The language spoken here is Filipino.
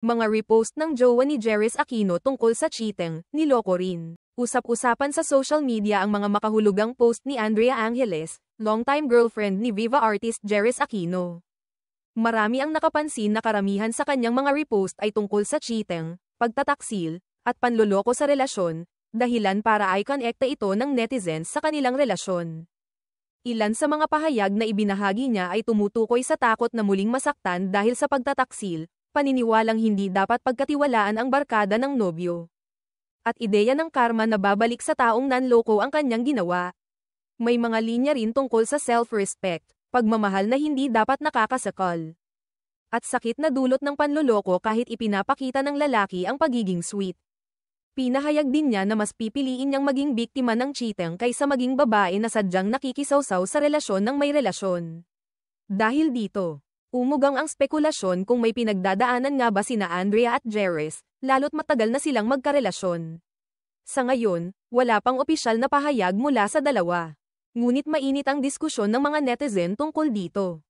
Mga repost ng jowa ni Jerris Aquino tungkol sa cheating, niloko rin. Usap-usapan sa social media ang mga makahulugang post ni Andrea Angeles, longtime girlfriend ni Viva artist Jerris Aquino. Marami ang nakapansin na karamihan sa kanyang mga repost ay tungkol sa cheating, pagtataksil, at panloloko sa relasyon, dahilan para i-connecta ito ng netizens sa kanilang relasyon. Ilan sa mga pahayag na ibinahagi niya ay tumutukoy sa takot na muling masaktan dahil sa pagtataksil, paniniwalang hindi dapat pagkatiwalaan ang barkada ng nobyo. At ideya ng karma na babalik sa taong nanloko ang kanyang ginawa. May mga linya rin tungkol sa self-respect, pagmamahal na hindi dapat nakakasakal. At sakit na dulot ng panloloko kahit ipinapakita ng lalaki ang pagiging sweet. Pinahayag din niya na mas pipiliin niyang maging biktima ng cheating kaysa maging babae na sadyang nakikisawsaw sa relasyon ng may relasyon. Dahil dito, umugang ang spekulasyon kung may pinagdadaanan nga ba sina Andrea at Jerris, lalo't matagal na silang magkarelasyon. Sa ngayon, wala pang opisyal na pahayag mula sa dalawa. Ngunit mainit ang diskusyon ng mga netizen tungkol dito.